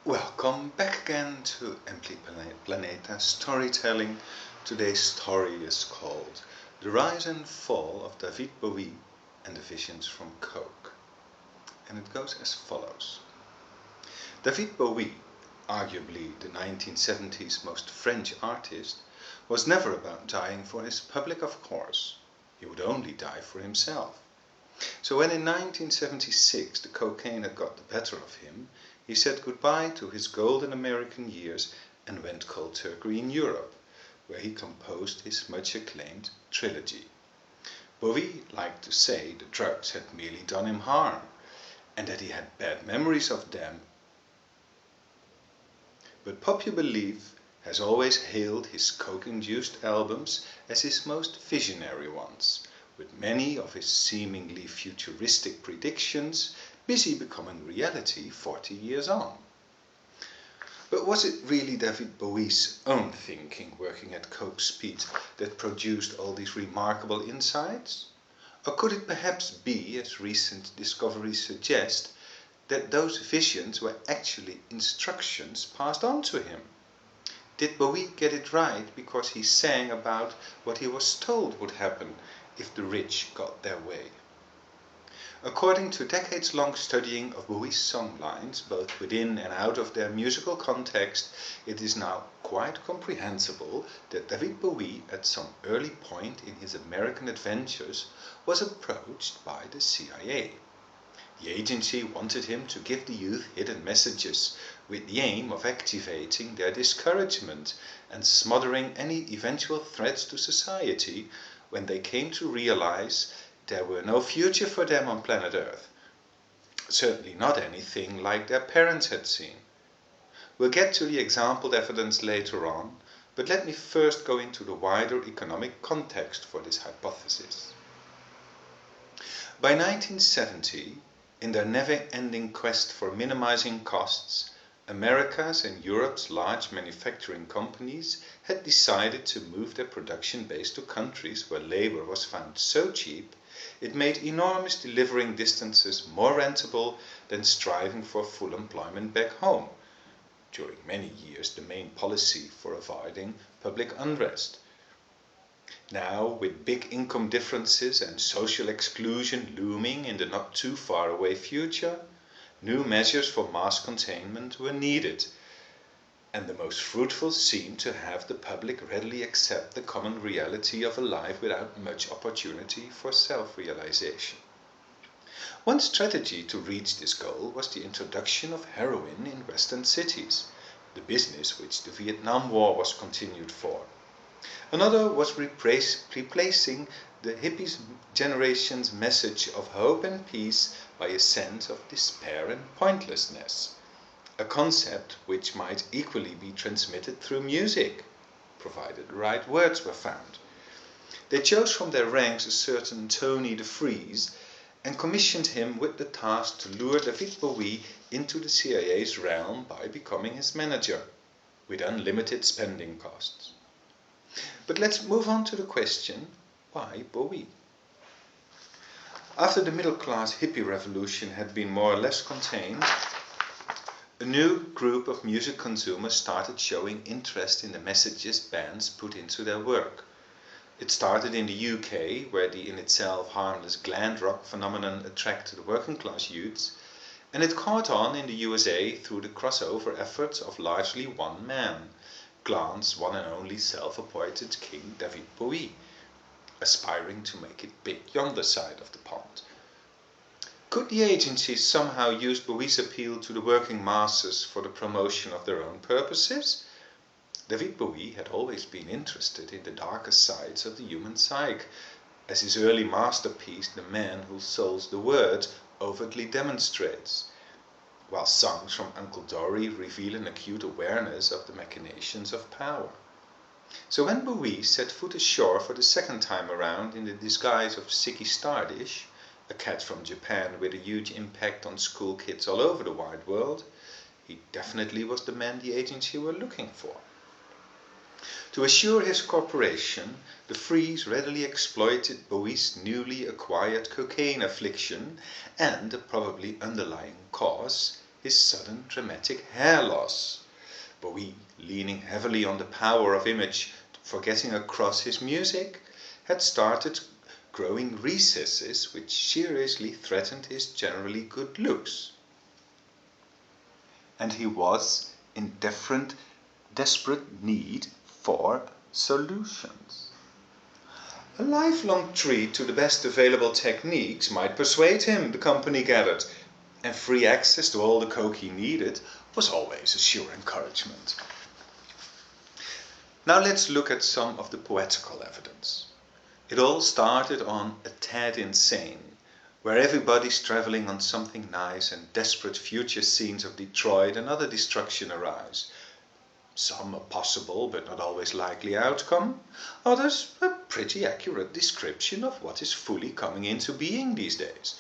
Welcome back again to Empty Planeta Storytelling. Today's story is called The Rise and Fall of Vid Beau Wee and the Visions from Coke. And it goes as follows. Vid Beau Wee, arguably the 1970s most French artist, was never about dying for his public, of course. He would only die for himself. So when in 1976 the cocaine had got the better of him, he said goodbye to his golden American years and went cold turkey in Europe, where he composed his much acclaimed trilogy. Beau Wee liked to say the drugs had merely done him harm, and that he had bad memories of them. But popular belief has always hailed his coke-induced albums as his most visionary ones, with many of his seemingly futuristic predictions busy becoming reality 40 years on. But was it really Vid Beau Wee's own thinking working at coke speed that produced all these remarkable insights? Or could it perhaps be, as recent discoveries suggest, that those visions were actually instructions passed on to him? Did Beau Wee get it right because he sang about what he was told would happen if the rich got their way? According to decades-long studying of Beau Wee's songlines, both within and out of their musical context, it is now quite comprehensible that Vid Beau Wee, at some early point in his American adventures, was approached by the CIA. The agency wanted him to give the youth hidden messages with the aim of activating their discouragement and smothering any eventual threats to society when they came to realize there were no future for them on planet Earth. Certainly not anything like their parents had seen. We'll get to the exampled evidence later on, but let me first go into the wider economic context for this hypothesis. By 1970, in their never-ending quest for minimizing costs, America's and Europe's large manufacturing companies had decided to move their production base to countries where labor was found so cheap it made enormous delivering distances more rentable than striving for full employment back home, during many years the main policy for avoiding public unrest. Now, with big income differences and social exclusion looming in the not too far away future, new measures for mass containment were needed, and the most fruitful seemed to have the public readily accept the common reality of a life without much opportunity for self-realization. One strategy to reach this goal was the introduction of heroin in Western cities, the business which the Vietnam War was continued for. Another was replacing the hippie generation's message of hope and peace by a sense of despair and pointlessness, a concept which might equally be transmitted through music, provided the right words were found. They chose from their ranks a certain Tony de Vries and commissioned him with the task to lure Vid Beau Wee into the CIA's realm by becoming his manager, with unlimited spending costs. But let's move on to the question, why Beau Wee? After the middle-class hippie revolution had been more or less contained, a new group of music consumers started showing interest in the messages bands put into their work. It started in the UK, where the in itself harmless glam rock phenomenon attracted working class youths, and it caught on in the USA through the crossover efforts of largely one man, Glan's one and only self-appointed king Vid Beau Wee, aspiring to make it big yonder side of the pond. Could the agency somehow use Beau Wee's appeal to the working masses for the promotion of their own purposes? Vid Beau Wee had always been interested in the darker sides of the human psyche, as his early masterpiece, The Man Who Souls the Word, overtly demonstrates, while songs from Uncle Dory reveal an acute awareness of the machinations of power. So when Beau Wee set foot ashore for the second time around in the disguise of Ziggy Stardust, a cat from Japan with a huge impact on school kids all over the wide world, he definitely was the man the agency were looking for. To assure his cooperation, the Vries readily exploited Beau Wee's newly acquired cocaine affliction and the probably underlying cause, his sudden dramatic hair loss. Bowie, leaning heavily on the power of image for getting across his music, had started growing recesses which seriously threatened his generally good looks. And he was in desperate need for solutions. A lifelong treat to the best available techniques might persuade him, the company gathered, and free access to all the coke he needed was always a sure encouragement. Now let's look at some of the poetical evidence. It all started on A Tad Insane, where everybody's traveling on something nice and desperate future scenes of Detroit and other destruction arise. Some a possible but not always likely outcome, others a pretty accurate description of what is fully coming into being these days.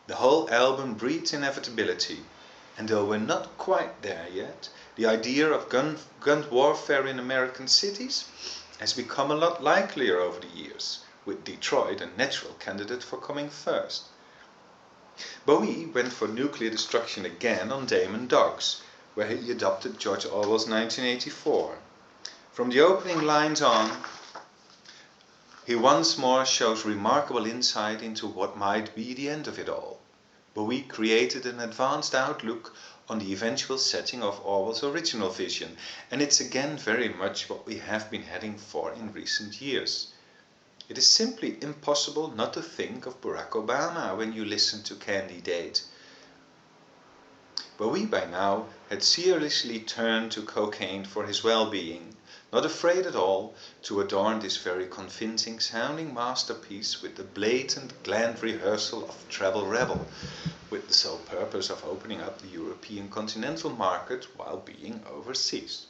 The whole album breeds inevitability, and though we're not quite there yet, the idea of gun warfare in American cities has become a lot likelier over the years, with Detroit a natural candidate for coming first. Bowie went for nuclear destruction again on Damon Dogs, where he adopted George Orwell's 1984. From the opening lines on, he once more shows remarkable insight into what might be the end of it all. Bowie created an advanced outlook on the eventual setting of Orwell's original vision, and it's again very much what we have been heading for in recent years. It is simply impossible not to think of Barack Obama when you listen to Candidate. Bowie by now had seriously turned to cocaine for his well-being, not afraid at all to adorn this very convincing sounding masterpiece with the blatant gland rehearsal of Treble Rebel, with the sole purpose of opening up the European continental market while being overseas.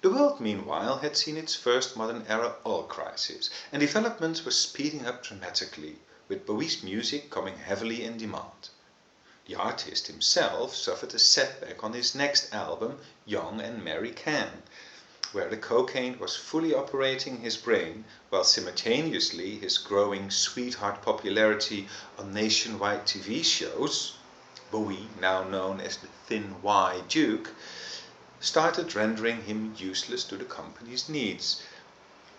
The world meanwhile had seen its first modern era oil crisis, and developments were speeding up dramatically, with Bowie's music coming heavily in demand. The artist himself suffered a setback on his next album, Young and Mary Can, where the cocaine was fully operating his brain, while simultaneously his growing sweetheart popularity on nationwide TV shows, Bowie, now known as the Thin Y Duke, started rendering him useless to the company's needs.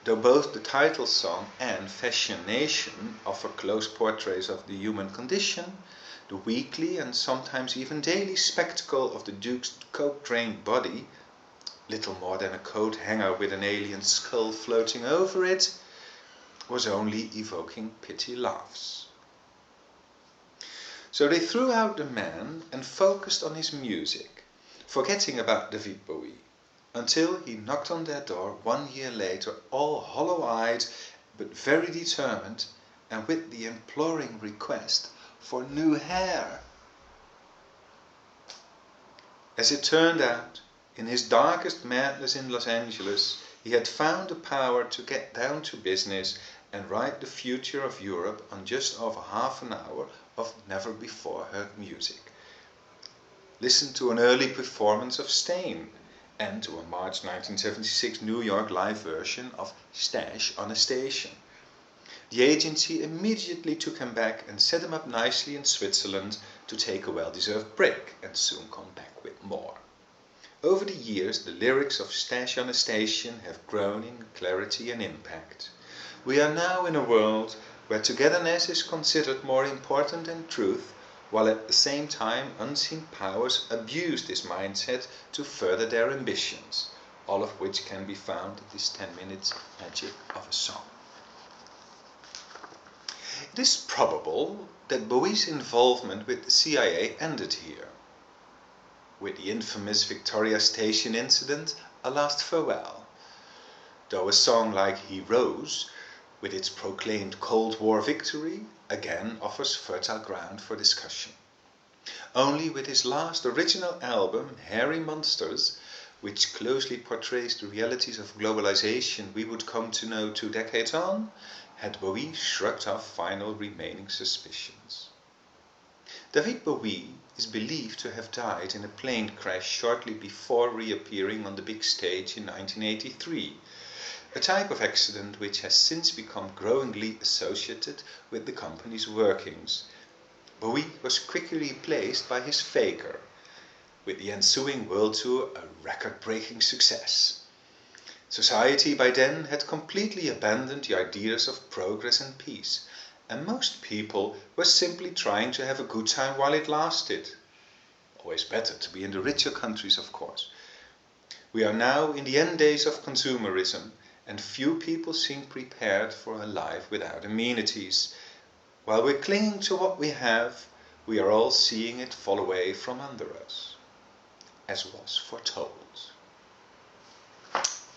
Though both the title song and Fashion Nation offer close portraits of the human condition, the weekly and sometimes even daily spectacle of the Duke's coke-drained body, little more than a coat hanger with an alien skull floating over it, was only evoking pity laughs. So they threw out the man and focused on his music, forgetting about David Bowie, until he knocked on their door 1 year later, all hollow-eyed but very determined, and with the imploring request for new hair. As it turned out, in his darkest madness in Los Angeles, he had found the power to get down to business and write the future of Europe on just over half an hour of never-before-heard music. Listen to an early performance of Stain, and to a March 1976 New York live version of Stash on a Station. The agency immediately took him back and set him up nicely in Switzerland to take a well-deserved break and soon come back with more. Over the years, the lyrics of Stash on a Station have grown in clarity and impact. We are now in a world where togetherness is considered more important than truth, while at the same time unseen powers abuse this mindset to further their ambitions, all of which can be found in this 10 minutes magic of a song. It is probable that Bowie's involvement with the CIA ended here, with the infamous Victoria Station incident a last farewell, though a song like He Rose, with its proclaimed Cold War victory, again offers fertile ground for discussion. Only with his last original album, Hairy Monsters, which closely portrays the realities of globalization we would come to know 2 decades on, had Bowie shrugged off final remaining suspicions. David Bowie is believed to have died in a plane crash shortly before reappearing on the big stage in 1983, a type of accident which has since become growingly associated with the company's workings. Bowie was quickly replaced by his faker, with the ensuing world tour a record-breaking success. Society by then had completely abandoned the ideas of progress and peace, and most people were simply trying to have a good time while it lasted. Always better to be in the richer countries, of course. We are now in the end days of consumerism, and few people seem prepared for a life without amenities. While we're clinging to what we have, we are all seeing it fall away from under us, as was foretold.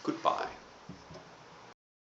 Goodbye.